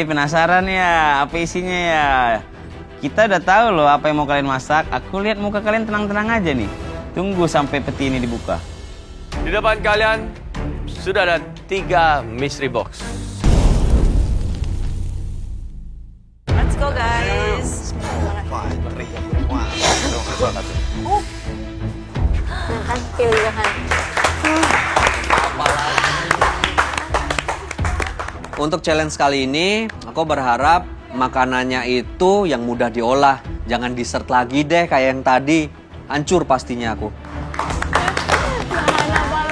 Penasaran ya apa isinya ya? Kita udah tahu loh apa yang mau kalian masak. Aku lihat muka kalian tenang-tenang aja nih. Tunggu sampai peti ini dibuka. Di depan kalian sudah ada 3 mystery box. Let's go guys. Kan pilihan. Untuk challenge kali ini, aku berharap makanannya itu yang mudah diolah. Jangan dessert lagi deh kayak yang tadi. Hancur pastinya aku.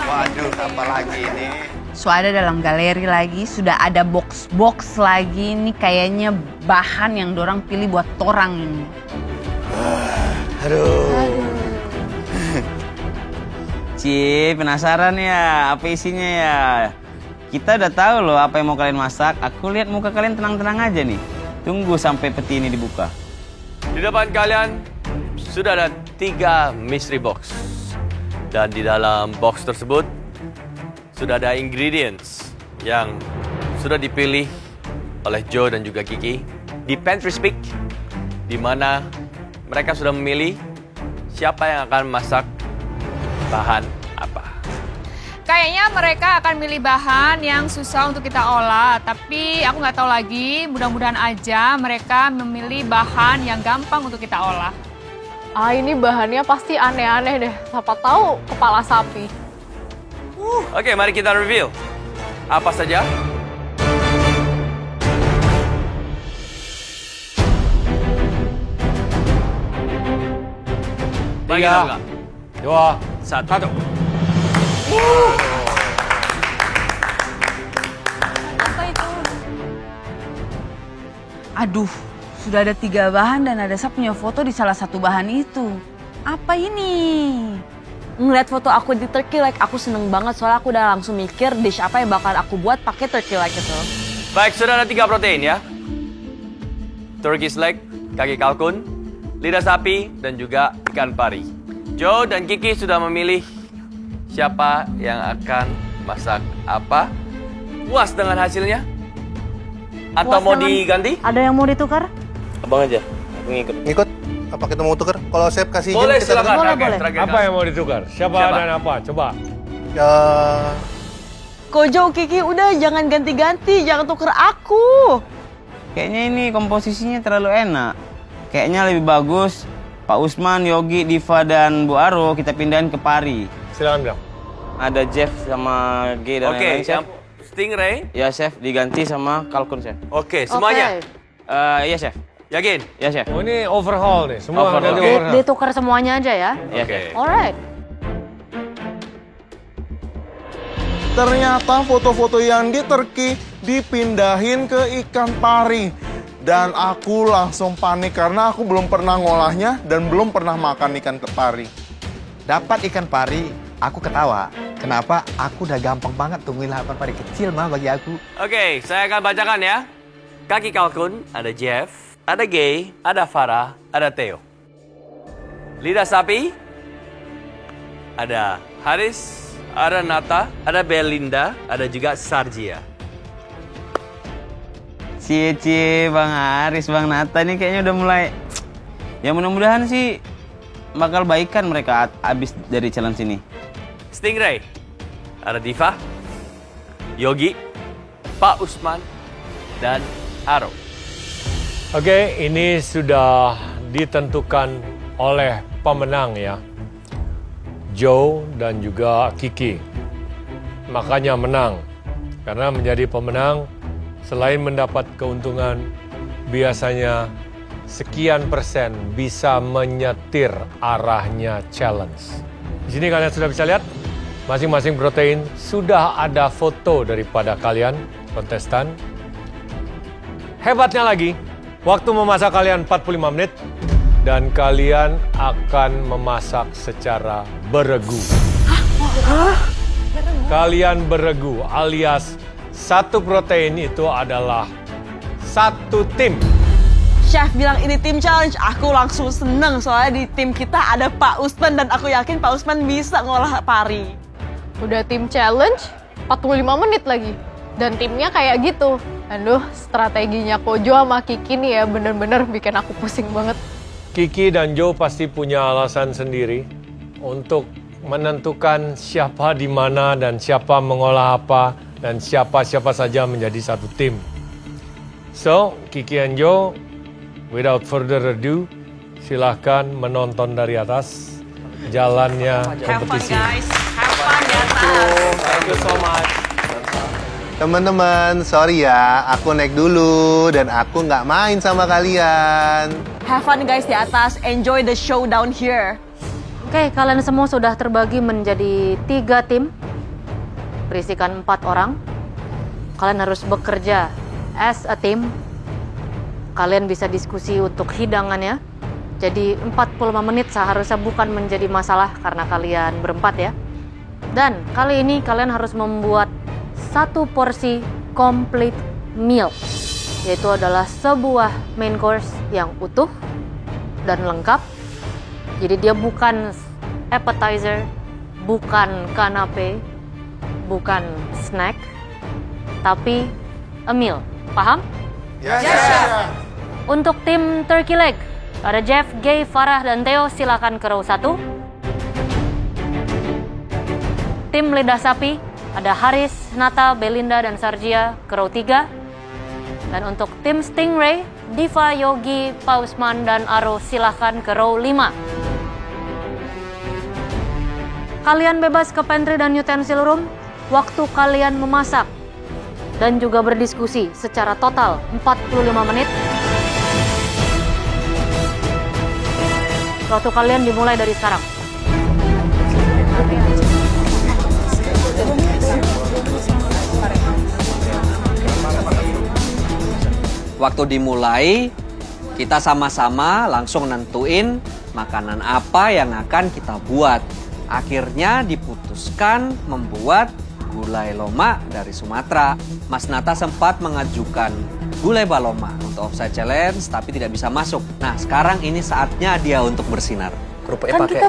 Waduh, apa lagi ini? Sudah dalam galeri lagi, sudah ada box-box lagi. Ini kayaknya bahan yang dorang pilih buat torang ini. Aduh. Penasaran ya apa isinya ya? Kita udah tahu loh apa yang mau kalian masak. Aku lihat muka kalian tenang-tenang aja nih. Tunggu sampai peti ini dibuka. Di depan kalian sudah ada 3 mystery box. Dan di dalam box tersebut sudah ada ingredients yang sudah dipilih oleh Joe dan juga Kiki di Pantry Speak, di mana mereka sudah memilih siapa yang akan masak bahan apa. Kayaknya mereka akan milih bahan yang susah untuk kita olah, tapi aku nggak tahu lagi. Mudah-mudahan aja mereka memilih bahan yang gampang untuk kita olah. Ini bahannya pasti aneh-aneh deh. Siapa tahu kepala sapi. Oke, mari kita reveal. Apa saja? Bagi kita buka. 2, 1. Apa itu? Aduh, sudah ada 3 bahan dan ada saya punya foto di salah satu bahan itu. Apa ini? Ngeliat foto aku di turkey leg, aku seneng banget soalnya aku udah langsung mikir dish apa yang bakal aku buat pakai turkey leg itu. Baik, sudah ada 3 protein ya. Turkey's leg, kaki kalkun, lidah sapi, dan juga ikan pari. Joe dan Kiki sudah memilih siapa yang akan masak apa. Puas dengan hasilnya? Atau mau diganti? Ada yang mau ditukar? Abang aja, aku ngikut. Ngikut? Apa kita mau tuker? Kalau chef kasih izin Boleh, kita silakan. tuker. Terakhir, terakhir. apa yang mau ditukar? Siapa dan apa? Coba. Ya, Kojo, Kiki, udah jangan ganti-ganti, jangan tuker aku. Kayaknya ini komposisinya terlalu enak. Kayaknya lebih bagus Pak Usman, Yogi, Diva, dan Bu Aro kita pindahin ke Pari. Silakan bilang. Ada Jeff sama G dan Oke, lain-lain, Chef. yang stingray. Ya, Chef, diganti sama kalkun, Chef. Oke, semuanya. Iya, Chef. Yakin? Ya, Chef. Oh, ini overhaul nih. Semua Overhaul. ganti Oke. overhaul. Ditukar semuanya aja ya. Ya, Oke. Chef. Alright. Ternyata foto-foto yang di Turki dipindahin ke ikan pari. Dan aku langsung panik karena aku belum pernah ngolahnya dan belum pernah makan ikan pari. dapat ikan pari, aku ketawa. Kenapa? Aku udah gampang banget tungguin ikan pari kecil mah bagi aku. Oke, saya akan bacakan ya. Kaki kalkun, ada Jeff, ada Gay, ada Farah, ada Theo. Lidah sapi, ada Haris, ada Nata, ada Belinda, ada juga Sarjia. Cie, Bang Haris, Bang Nata ini kayaknya udah mulai... Ya mudah-mudahan sih bakal baikan mereka abis dari challenge ini. Stingray, ada Diva, Yogi, Pak Usman, dan Aro. Oke, ini sudah ditentukan oleh pemenang ya. Joe dan juga Kiki. Makanya menang. Karena menjadi pemenang, selain mendapat keuntungan, biasanya sekian persen bisa menyetir arahnya challenge. Di sini kalian sudah bisa lihat, masing-masing protein sudah ada foto daripada kalian, kontestan. Hebatnya lagi, waktu memasak kalian 45 menit, dan kalian akan memasak secara beregu. Kalian beregu alias satu protein itu adalah satu tim. Chef bilang ini tim challenge, aku langsung seneng soalnya di tim kita ada Pak Usman dan aku yakin Pak Usman bisa ngolah pari. Udah tim challenge, 45 menit lagi. Dan timnya kayak gitu. Aduh, strateginya Kojo sama Kiki nih ya bener-bener bikin aku pusing banget. Kiki dan Joe pasti punya alasan sendiri untuk menentukan siapa di mana dan siapa mengolah apa dan siapa saja menjadi satu tim. So, Kiki and Joe, without further ado, silahkan menonton dari atas jalannya kompetisi. Have fun di atas. Thank you so much. Teman-teman, sorry ya, aku naik dulu dan aku nggak main sama kalian. Have fun guys di atas. Enjoy the show down here. Oke, kalian semua sudah terbagi menjadi 3 tim. Berisikan 4 orang. Kalian harus bekerja as a team. Kalian bisa diskusi untuk hidangannya. Jadi 45 menit seharusnya bukan menjadi masalah karena kalian berempat ya. Dan kali ini kalian harus membuat 1 porsi complete meal. Yaitu adalah sebuah main course yang utuh dan lengkap. Jadi dia bukan appetizer, bukan kanape, bukan snack, tapi a meal. Paham? Yes. Untuk tim Turkey Leg, ada Jeff, Gay, Farah, dan Theo, silakan ke row 1. Tim Lidah Sapi, ada Haris, Nata, Belinda, dan Sarjia ke row 3. Dan untuk tim Stingray, Diva, Yogi, Pausman, dan Aro silahkan ke row 5. Kalian bebas ke pantry dan utensil room waktu kalian memasak dan juga berdiskusi secara total 45 menit. Waktu kalian dimulai dari sekarang. Waktu dimulai, kita sama-sama langsung nentuin makanan apa yang akan kita buat. Akhirnya diputuskan membuat gulai loma dari Sumatera. Mas Nata sempat mengajukan gulai baloma untuk offside challenge tapi tidak bisa masuk. Nah, sekarang ini saatnya dia untuk bersinar. Kan kita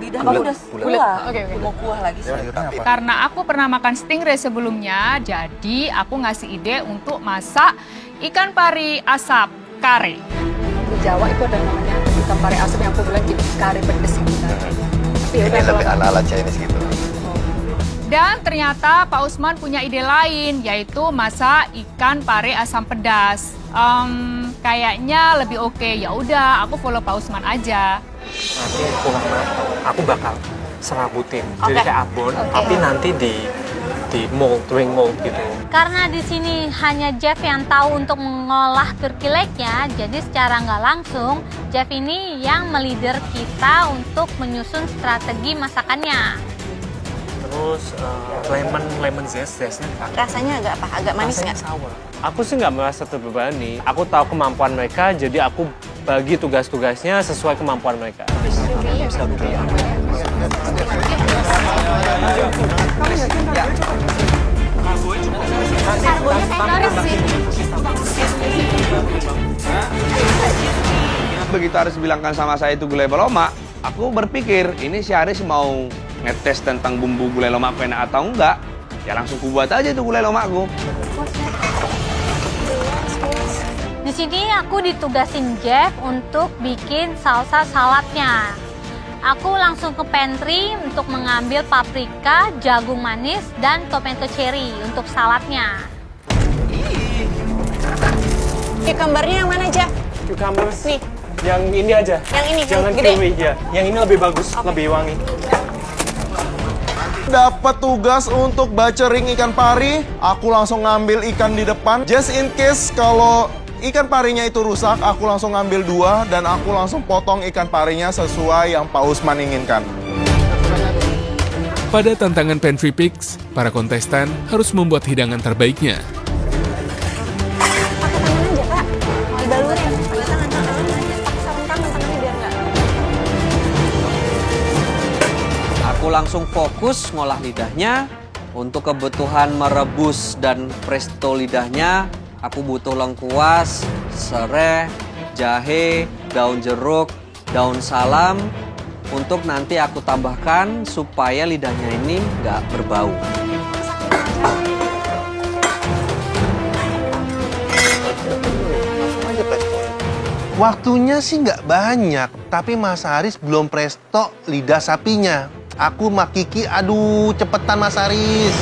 lidahnya udah kuah. Mau kuah lagi sih. Karena aku pernah makan stingray sebelumnya, jadi aku ngasih ide untuk masak ikan pari asap kare. Di Jawa itu ada namanya ikan pari asap yang aku bilang gitu, kare pedes gitu. Ini lebih ala-ala Chinese gitu. Dan ternyata Pak Usman punya ide lain, yaitu masak ikan pare asam pedas. Kayaknya lebih oke. Ya udah, aku follow Pak Usman aja. Nanti pulang aku bakal serabutin, jadi kayak abon, tapi nanti di mold, ring mold gitu. Karena di sini hanya Jeff yang tahu untuk mengolah turkey leg-nya, jadi secara nggak langsung Jeff ini yang melider kita untuk menyusun strategi masakannya. Terus lemon zestnya Rasanya agak apa? Agak manis nggak? sour. Aku sih nggak merasa terbebani. Aku tahu kemampuan mereka, jadi aku bagi tugas-tugasnya sesuai kemampuan mereka. Begitu Haris bilangkan sama saya itu gulai baloma, aku berpikir ini si Haris mau ngetes tentang bumbu gulai loma aku enak atau enggak. Ya langsung kubuat aja itu gulai lomaku. Di sini aku ditugasin Jeff untuk bikin salsa saladnya. Aku langsung ke pantry untuk mengambil paprika, jagung manis, dan tomato cherry untuk saladnya. Cucumbernya yang mana aja? Cucumber Nih. Yang ini aja. Yang ini, Jangan yang gede. kiwi ya. Yang ini lebih bagus, lebih wangi. Dapat tugas untuk bacering ikan pari, aku langsung ngambil ikan di depan. Just in case kalau ikan parinya itu rusak, aku langsung ngambil 2 dan aku langsung potong ikan parinya sesuai yang Pak Usman inginkan. Pada tantangan Pantry Picks, para kontestan harus membuat hidangan terbaiknya. Aku langsung fokus ngolah lidahnya. Untuk kebutuhan merebus dan presto lidahnya, aku butuh lengkuas, serai, jahe, daun jeruk, daun salam. Untuk nanti aku tambahkan supaya lidahnya ini nggak berbau. Waktunya sih nggak banyak, tapi Mas Haris belum presto lidah sapinya. Aku sama Kiki, aduh cepetan Mas Haris.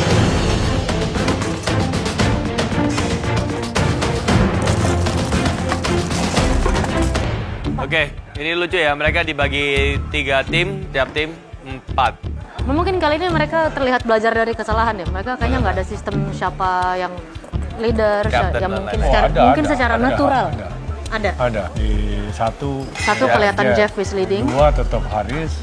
Oke, ini lucu ya. Mereka dibagi 3 tim, tiap tim 4. Mungkin kali ini mereka terlihat belajar dari kesalahan ya. Mereka kayaknya nggak ada sistem siapa yang leader, Captain yang dan mungkin lain-lain. secara natural. Ada. Ada. Di satu Kelihatan Jeff is leading. 2 tetap Haris,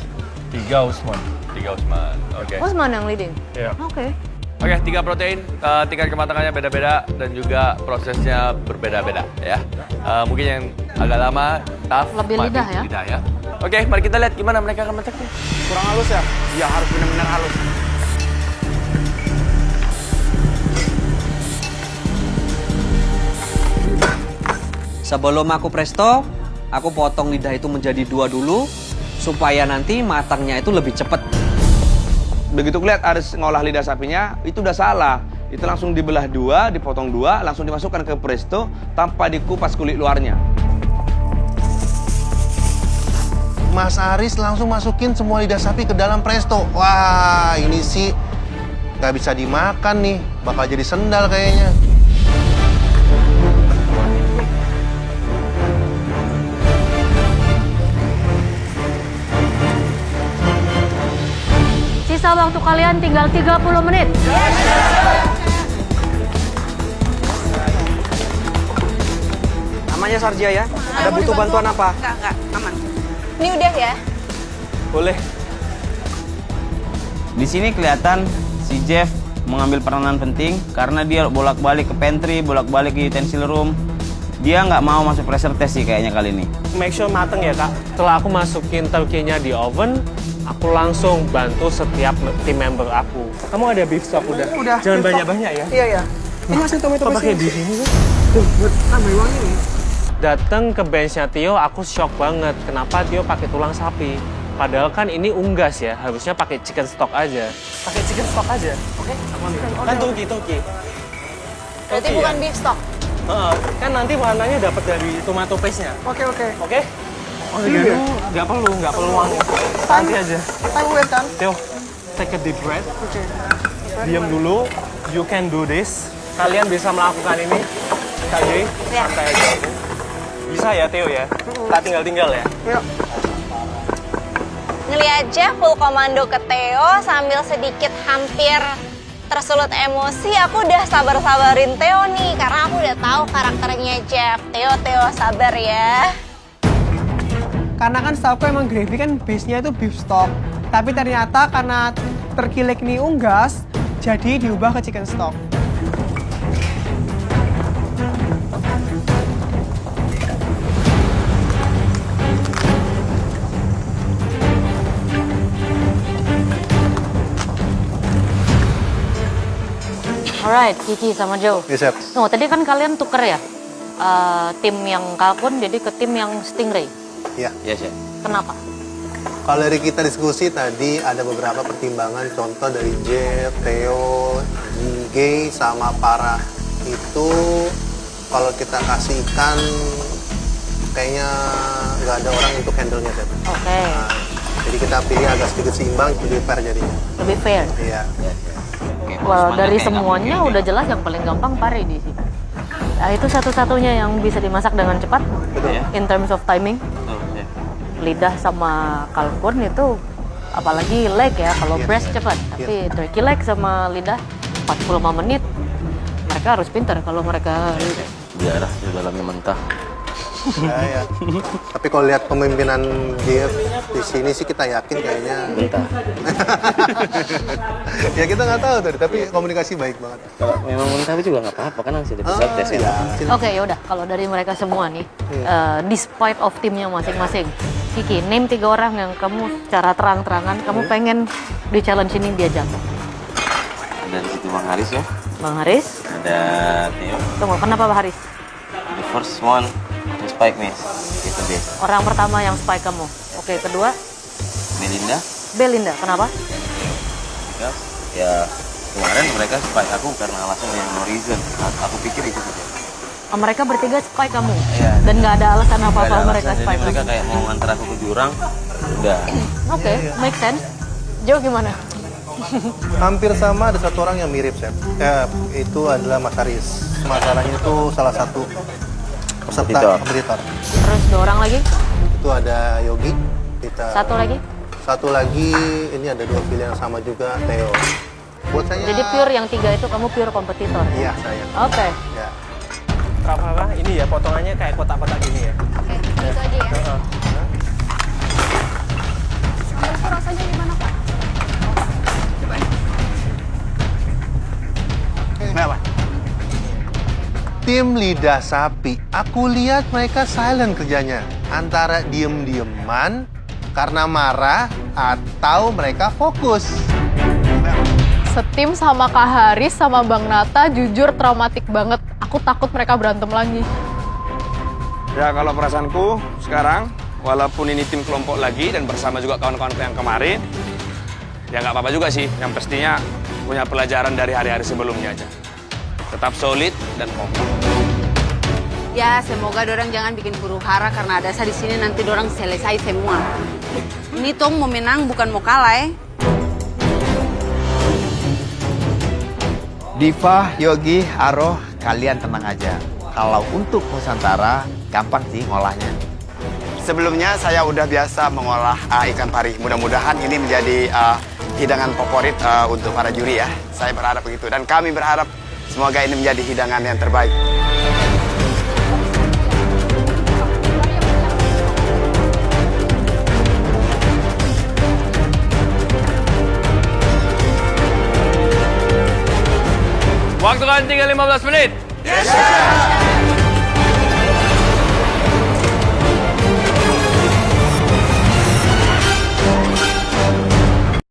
3 Usman. 3 Usman, oke. Usman yang leading. Iya. Oke. Oke, 3 protein, tingkat kematangannya beda-beda dan juga prosesnya berbeda-beda ya. Mungkin yang agak lama, tough, Lebih lidah ya. Oke, mari kita lihat gimana mereka akan masaknya. Kurang halus ya? Iya, harus benar-benar halus. Sebelum aku presto, aku potong lidah itu menjadi 2 dulu, supaya nanti matangnya itu lebih cepat. Begitu lihat Aris ngolah lidah sapinya, itu udah salah. Itu langsung dibelah 2, dipotong 2, langsung dimasukkan ke presto tanpa dikupas kulit luarnya. Mas Haris langsung masukin semua lidah sapi ke dalam presto. Wah, ini sih nggak bisa dimakan nih. Bakal jadi sendal kayaknya. Sisa waktu kalian tinggal 30 menit. Namanya Sarja ya? Ada butuh bantuan apa? Enggak, aman. Ini udah ya? Boleh. Di sini kelihatan si Jeff mengambil peranan penting karena dia bolak-balik ke pantry, bolak-balik ke utensil room. Dia nggak mau masuk pressure test sih kayaknya kali ini. Make sure mateng ya kak. Setelah aku masukin turkey-nya di oven, aku langsung bantu setiap tim member aku. Kamu ada beef stock udah? Udah. Jangan banyak-banyak ya. Iya, iya. Ini masih tomato Kok pakai di sini kan? Tuh, buat tambah wangi nih. Datang ke benchnya Tio, aku shock banget. Kenapa Tio pakai tulang sapi? Padahal kan ini unggas ya, harusnya pakai chicken stock aja. Pakai chicken stock aja. Oke. Kan toki. Berarti bukan beef stock. Kan nanti warnanya dapat dari tomato paste-nya. Oke. Oke? Oh iya. Nggak perlu wangi. Nanti aja. Time wait kan? Tio, take a deep breath. Oke. Diam dulu. You can do this. Kalian bisa melakukan ini. Santai aja. Bisa ya Tio ya? Tak tinggal ya? Yuk. Ngeliat Jeff full komando ke Theo sambil sedikit hampir tersulut emosi, aku udah sabar-sabarin Theo nih karena aku udah tahu karakternya Jeff. Theo sabar ya. Karena kan setahu emang gravy kan base-nya itu beef stock. Tapi ternyata karena terkilik nih unggas, jadi diubah ke chicken stock. Alright, Kiki sama Joe. Yes, Chef. Tunggu, tadi kan kalian tuker ya? Tim yang kalkun jadi ke tim yang stingray. Iya. Iya, Chef. Kenapa? Kalau dari kita diskusi tadi ada beberapa pertimbangan, contoh dari Jeff, Theo, Gay, sama Parah. Itu kalau kita kasih ikan, kayaknya nggak ada orang untuk handle-nya, Chef. Oke. Jadi kita pilih agak sedikit seimbang, lebih fair jadinya. Lebih fair. Iya. Well, dari semuanya udah jelas yang paling gampang pare di sini. Nah, itu satu-satunya yang bisa dimasak dengan cepat. Betul. In terms of timing. Lidah sama kalkun itu apalagi leg ya, kalau breast cepat. Tapi turkey leg sama lidah 45 menit. Mereka harus pintar kalau mereka Darah di dalamnya mentah. Ya. Tapi kalau lihat pemimpinan Jeff di sini sih kita yakin kayaknya Mentah. Ya kita nggak tahu tadi, tapi komunikasi baik banget. Kalau memang mentah juga nggak apa-apa kan masih ada pressure test iya. Oke, yaudah. Kalau dari mereka semua nih, despite of timnya masing-masing, Kiki, name 3 orang yang kamu secara terang-terangan kamu pengen di challenge ini dia jatuh. Ada di situ Bang Haris ya. Bang Haris. Ada Theo. Tunggu, kenapa Bang Haris? The first one to spike miss. Itu dia. Orang pertama yang spike kamu. Oke, kedua? Melinda. Belinda, kenapa? Tiga. Ya kemarin mereka spike aku karena alasan yang no reason. Aku pikir itu saja. Mereka bertiga spy kamu? Iya. Dan nggak ada alasan apa-apa Nggak ada mereka alasan, spy jadi mereka kamu? kayak mau nganter aku ke jurang. Udah. Oke, make sense. Jo gimana? Hampir sama, ada satu orang yang mirip, Chef. Itu adalah Mas Aris. Masalahnya itu salah satu peserta kompetitor. Terus 2 orang lagi? Itu ada Yogi. Satu lagi? Satu lagi, ini ada 2 pilihan yang sama juga, Theo. Buat saya... Jadi pure yang 3 itu kamu pure kompetitor? Iya, saya. Oke. Ya. Apa ini ya potongannya kayak kotak-kotak gini ya. Oke, itu aja ya. Sambal itu rasanya gimana, Pak? Kenapa? Tim lidah sapi, aku lihat mereka silent kerjanya. Antara diem-dieman, karena marah, atau mereka fokus. Setim sama Kak Haris sama Bang Nata jujur traumatik banget. Aku takut mereka berantem lagi. Ya kalau perasaanku sekarang, walaupun ini tim kelompok lagi dan bersama juga kawan-kawanku yang kemarin, ya nggak apa-apa juga sih. Yang pastinya punya pelajaran dari hari-hari sebelumnya aja. Tetap solid dan kompak. Ya, semoga dorang jangan bikin huru hara karena ada saya di sini nanti dorang selesai semua. Ini Tong mau menang bukan mau kalah. Diva, Yogi, Aro, kalian tenang aja. Kalau untuk Nusantara, gampang sih ngolahnya. Sebelumnya saya udah biasa mengolah ikan pari. Mudah-mudahan ini menjadi hidangan favorit untuk para juri ya. Saya berharap begitu. Dan kami berharap semoga ini menjadi hidangan yang terbaik. Waktu kan tinggal 15 menit. Yes, Chef.